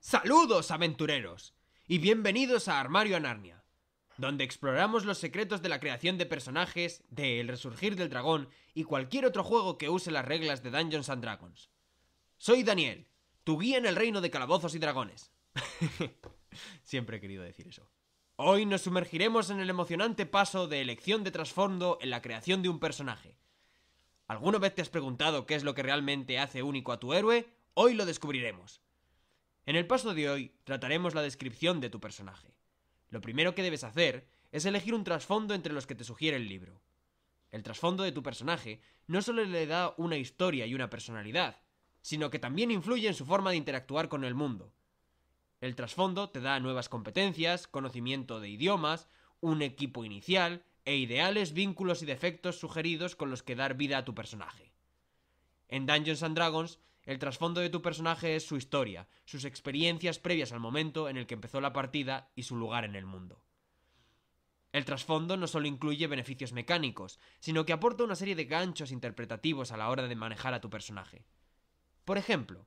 ¡Saludos, aventureros! Y bienvenidos a Armario a Narnia, donde exploramos los secretos de la creación de personajes, de El Resurgir del Dragón y cualquier otro juego que use las reglas de Dungeons and Dragons. Soy Daniel, tu guía en el reino de calabozos y dragones. Siempre he querido decir eso. Hoy nos sumergiremos en el emocionante paso de elección de trasfondo en la creación de un personaje. ¿Alguna vez te has preguntado qué es lo que realmente hace único a tu héroe? Hoy lo descubriremos. En el paso de hoy trataremos la descripción de tu personaje. Lo primero que debes hacer es elegir un trasfondo entre los que te sugiere el libro. El trasfondo de tu personaje no solo le da una historia y una personalidad, sino que también influye en su forma de interactuar con el mundo. El trasfondo te da nuevas competencias, conocimiento de idiomas, un equipo inicial e ideales, vínculos y defectos sugeridos con los que dar vida a tu personaje. En Dungeons and Dragons, el trasfondo de tu personaje es su historia, sus experiencias previas al momento en el que empezó la partida y su lugar en el mundo. El trasfondo no solo incluye beneficios mecánicos, sino que aporta una serie de ganchos interpretativos a la hora de manejar a tu personaje. Por ejemplo,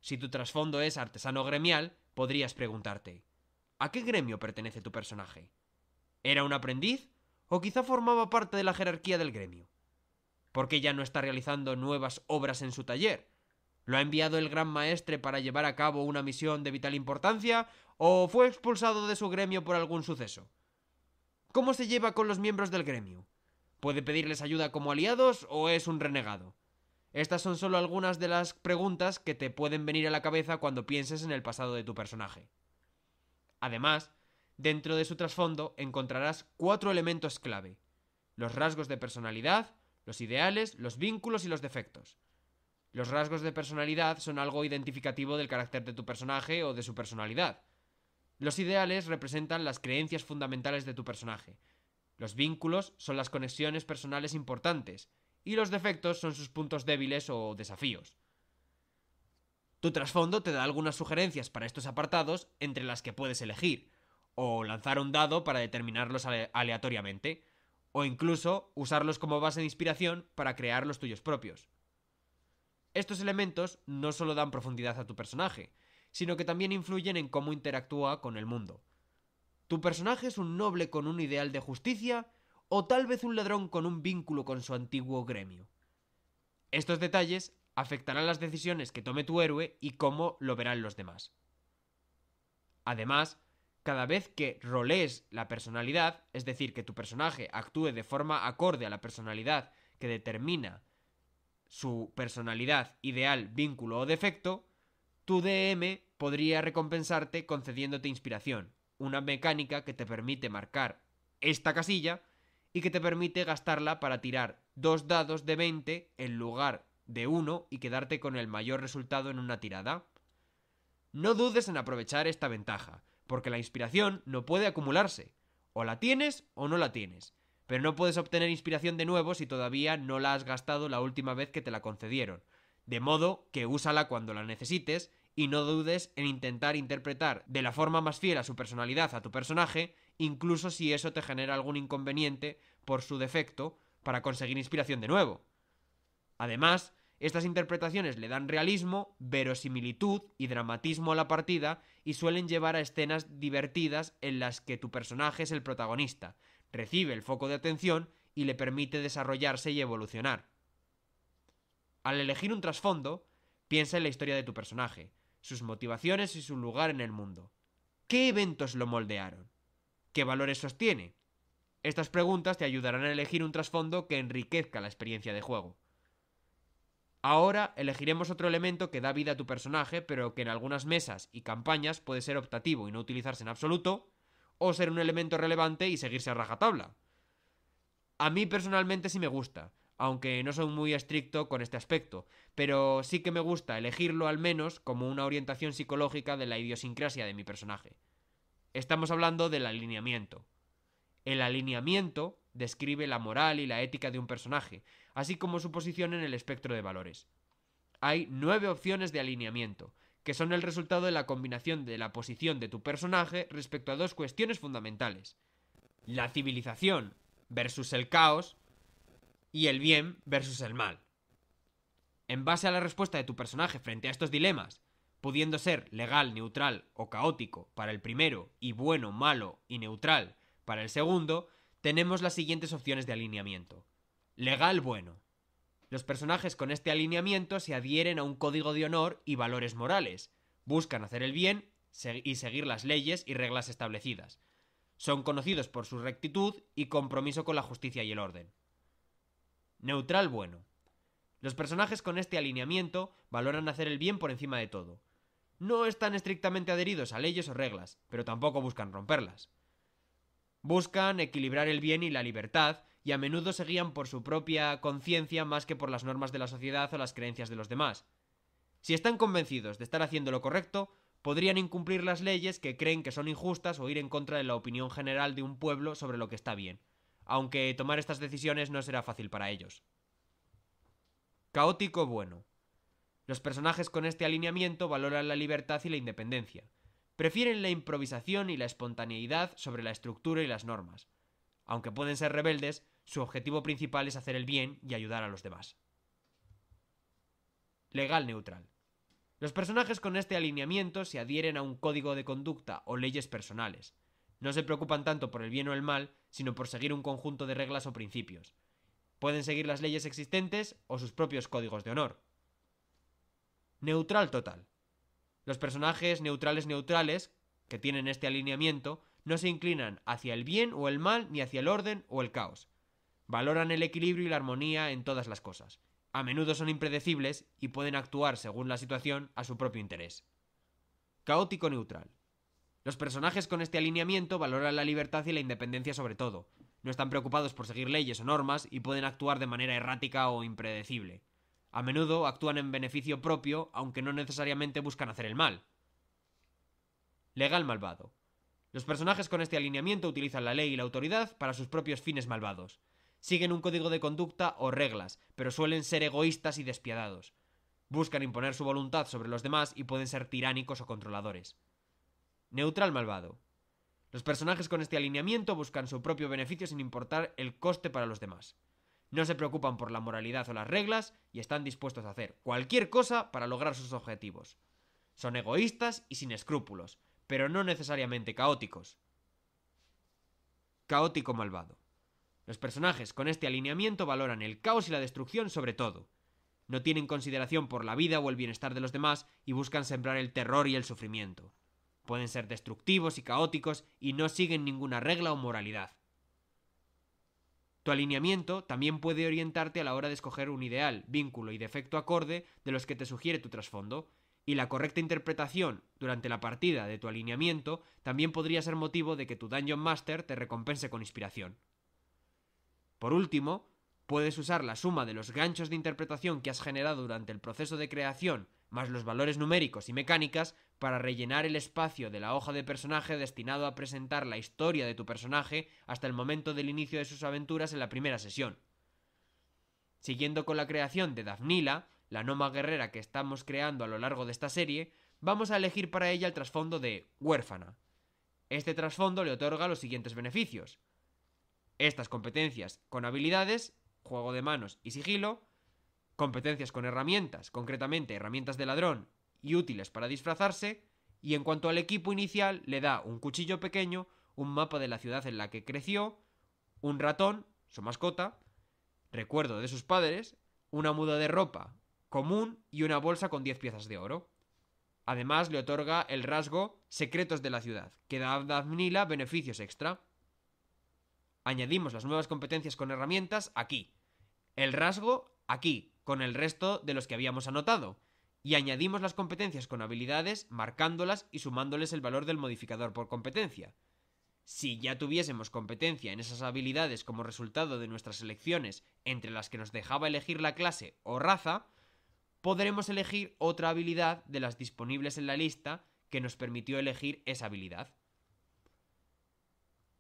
si tu trasfondo es artesano gremial, podrías preguntarte: ¿a qué gremio pertenece tu personaje? ¿Era un aprendiz? ¿O quizá formaba parte de la jerarquía del gremio? ¿Por qué ya no está realizando nuevas obras en su taller? ¿Lo ha enviado el gran maestre para llevar a cabo una misión de vital importancia? ¿O fue expulsado de su gremio por algún suceso? ¿Cómo se lleva con los miembros del gremio? ¿Puede pedirles ayuda como aliados o es un renegado? Estas son solo algunas de las preguntas que te pueden venir a la cabeza cuando pienses en el pasado de tu personaje. Además, dentro de su trasfondo encontrarás 4 elementos clave: los rasgos de personalidad, los ideales, los vínculos y los defectos. Los rasgos de personalidad son algo identificativo del carácter de tu personaje o de su personalidad. Los ideales representan las creencias fundamentales de tu personaje. Los vínculos son las conexiones personales importantes. Y los defectos son sus puntos débiles o desafíos. Tu trasfondo te da algunas sugerencias para estos apartados, entre las que puedes elegir, o lanzar un dado para determinarlos aleatoriamente, o incluso usarlos como base de inspiración para crear los tuyos propios. Estos elementos no solo dan profundidad a tu personaje, sino que también influyen en cómo interactúa con el mundo. ¿Tu personaje es un noble con un ideal de justicia o tal vez un ladrón con un vínculo con su antiguo gremio? Estos detalles afectarán las decisiones que tome tu héroe y cómo lo verán los demás. Además, cada vez que rolees la personalidad, es decir, que tu personaje actúe de forma acorde a la personalidad que determina su personalidad, ideal, vínculo o defecto, tu DM podría recompensarte concediéndote inspiración, una mecánica que te permite marcar esta casilla y que te permite gastarla para tirar 2 dados de 20 en lugar de 1 y quedarte con el mayor resultado en una tirada. No dudes en aprovechar esta ventaja, porque la inspiración no puede acumularse. O la tienes o no la tienes, pero no puedes obtener inspiración de nuevo si todavía no la has gastado la última vez que te la concedieron. De modo que úsala cuando la necesites y no dudes en intentar interpretar de la forma más fiel a su personalidad a tu personaje, incluso si eso te genera algún inconveniente por su defecto, para conseguir inspiración de nuevo. Además, estas interpretaciones le dan realismo, verosimilitud y dramatismo a la partida y suelen llevar a escenas divertidas en las que tu personaje es el protagonista, recibe el foco de atención y le permite desarrollarse y evolucionar. Al elegir un trasfondo, piensa en la historia de tu personaje, sus motivaciones y su lugar en el mundo. ¿Qué eventos lo moldearon? ¿Qué valores sostiene? Estas preguntas te ayudarán a elegir un trasfondo que enriquezca la experiencia de juego. Ahora elegiremos otro elemento que da vida a tu personaje, pero que en algunas mesas y campañas puede ser optativo y no utilizarse en absoluto, o ser un elemento relevante y seguirse a rajatabla. A mí personalmente sí me gusta, aunque no soy muy estricto con este aspecto, pero sí que me gusta elegirlo al menos como una orientación psicológica de la idiosincrasia de mi personaje. Estamos hablando del alineamiento. El alineamiento describe la moral y la ética de un personaje, así como su posición en el espectro de valores. Hay 9 opciones de alineamiento, que son el resultado de la combinación de la posición de tu personaje respecto a 2 cuestiones fundamentales: la civilización versus el caos y el bien versus el mal. En base a la respuesta de tu personaje frente a estos dilemas, pudiendo ser legal, neutral o caótico para el primero y bueno, malo y neutral para el segundo, tenemos las siguientes opciones de alineamiento. Legal, bueno. Los personajes con este alineamiento se adhieren a un código de honor y valores morales, buscan hacer el bien y seguir las leyes y reglas establecidas. Son conocidos por su rectitud y compromiso con la justicia y el orden. Neutral, bueno. Los personajes con este alineamiento valoran hacer el bien por encima de todo. No están estrictamente adheridos a leyes o reglas, pero tampoco buscan romperlas. Buscan equilibrar el bien y la libertad, y a menudo se guían por su propia conciencia más que por las normas de la sociedad o las creencias de los demás. Si están convencidos de estar haciendo lo correcto, podrían incumplir las leyes que creen que son injustas o ir en contra de la opinión general de un pueblo sobre lo que está bien, aunque tomar estas decisiones no será fácil para ellos. Caótico bueno. Los personajes con este alineamiento valoran la libertad y la independencia. Prefieren la improvisación y la espontaneidad sobre la estructura y las normas. Aunque pueden ser rebeldes, su objetivo principal es hacer el bien y ayudar a los demás. Legal neutral. Los personajes con este alineamiento se adhieren a un código de conducta o leyes personales. No se preocupan tanto por el bien o el mal, sino por seguir un conjunto de reglas o principios. Pueden seguir las leyes existentes o sus propios códigos de honor. Neutral total. Los personajes neutrales, que tienen este alineamiento, no se inclinan hacia el bien o el mal ni hacia el orden o el caos. Valoran el equilibrio y la armonía en todas las cosas. A menudo son impredecibles y pueden actuar según la situación a su propio interés. Caótico neutral. Los personajes con este alineamiento valoran la libertad y la independencia sobre todo. No están preocupados por seguir leyes o normas y pueden actuar de manera errática o impredecible. A menudo actúan en beneficio propio, aunque no necesariamente buscan hacer el mal. Legal malvado. Los personajes con este alineamiento utilizan la ley y la autoridad para sus propios fines malvados. Siguen un código de conducta o reglas, pero suelen ser egoístas y despiadados. Buscan imponer su voluntad sobre los demás y pueden ser tiránicos o controladores. Neutral malvado. Los personajes con este alineamiento buscan su propio beneficio sin importar el coste para los demás. No se preocupan por la moralidad o las reglas y están dispuestos a hacer cualquier cosa para lograr sus objetivos. Son egoístas y sin escrúpulos, pero no necesariamente caóticos. Caótico malvado. Los personajes con este alineamiento valoran el caos y la destrucción sobre todo. No tienen consideración por la vida o el bienestar de los demás y buscan sembrar el terror y el sufrimiento. Pueden ser destructivos y caóticos y no siguen ninguna regla o moralidad. Tu alineamiento también puede orientarte a la hora de escoger un ideal, vínculo y defecto acorde de los que te sugiere tu trasfondo, y la correcta interpretación durante la partida de tu alineamiento también podría ser motivo de que tu Dungeon Master te recompense con inspiración. Por último, puedes usar la suma de los ganchos de interpretación que has generado durante el proceso de creación más los valores numéricos y mecánicas para rellenar el espacio de la hoja de personaje destinado a presentar la historia de tu personaje hasta el momento del inicio de sus aventuras en la primera sesión. Siguiendo con la creación de Dafnila, la gnoma guerrera que estamos creando a lo largo de esta serie, vamos a elegir para ella el trasfondo de huérfana. Este trasfondo le otorga los siguientes beneficios. Estas competencias con habilidades, juego de manos y sigilo, competencias con herramientas, concretamente herramientas de ladrón y útiles para disfrazarse, y en cuanto al equipo inicial le da un cuchillo pequeño, un mapa de la ciudad en la que creció, un ratón, su mascota, recuerdo de sus padres, una muda de ropa común y una bolsa con 10 piezas de oro. Además le otorga el rasgo secretos de la ciudad, que da a Dafnila beneficios extra. Añadimos las nuevas competencias con herramientas aquí, el rasgo aquí, con el resto de los que habíamos anotado, y añadimos las competencias con habilidades marcándolas y sumándoles el valor del modificador por competencia. Si ya tuviésemos competencia en esas habilidades como resultado de nuestras elecciones entre las que nos dejaba elegir la clase o raza, podremos elegir otra habilidad de las disponibles en la lista que nos permitió elegir esa habilidad.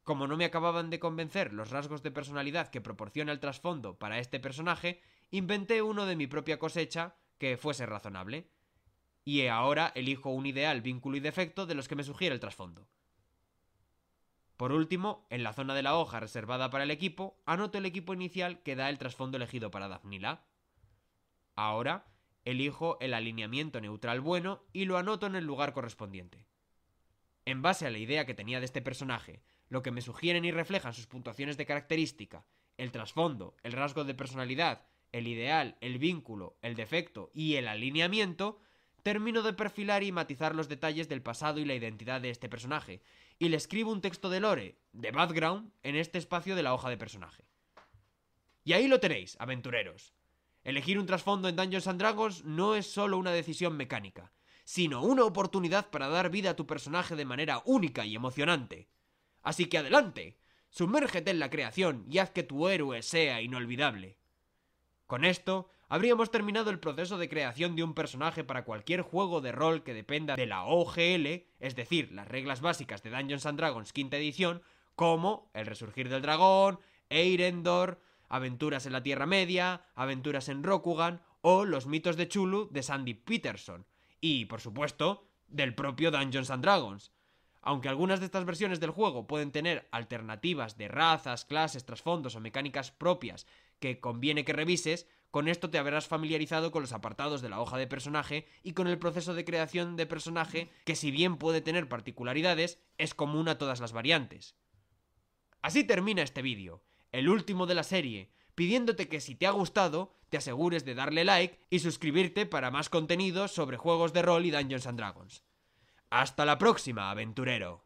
Como no me acababan de convencer los rasgos de personalidad que proporciona el trasfondo para este personaje, inventé uno de mi propia cosecha que fuese razonable. Y ahora elijo un ideal, vínculo y defecto de los que me sugiere el trasfondo. Por último, en la zona de la hoja reservada para el equipo, anoto el equipo inicial que da el trasfondo elegido para Dafnila. Ahora, elijo el alineamiento neutral bueno y lo anoto en el lugar correspondiente. En base a la idea que tenía de este personaje, lo que me sugieren y reflejan sus puntuaciones de característica, el trasfondo, el rasgo de personalidad, el ideal, el vínculo, el defecto y el alineamiento, termino de perfilar y matizar los detalles del pasado y la identidad de este personaje, y le escribo un texto de lore, de background, en este espacio de la hoja de personaje. Y ahí lo tenéis, aventureros. Elegir un trasfondo en Dungeons & Dragons no es solo una decisión mecánica, sino una oportunidad para dar vida a tu personaje de manera única y emocionante. Así que adelante, sumérgete en la creación y haz que tu héroe sea inolvidable. Con esto, habríamos terminado el proceso de creación de un personaje para cualquier juego de rol que dependa de la OGL, es decir, las reglas básicas de Dungeons & Dragons quinta edición, como El Resurgir del Dragón, Eirendor, Aventuras en la Tierra Media, Aventuras en Rokugan o Los Mitos de Chulu de Sandy Peterson, y, por supuesto, del propio Dungeons & Dragons. Aunque algunas de estas versiones del juego pueden tener alternativas de razas, clases, trasfondos o mecánicas propias que conviene que revises, con esto te habrás familiarizado con los apartados de la hoja de personaje y con el proceso de creación de personaje que, si bien puede tener particularidades, es común a todas las variantes. Así termina este vídeo, el último de la serie, pidiéndote que si te ha gustado, te asegures de darle like y suscribirte para más contenido sobre juegos de rol y Dungeons & Dragons. ¡Hasta la próxima, aventurero!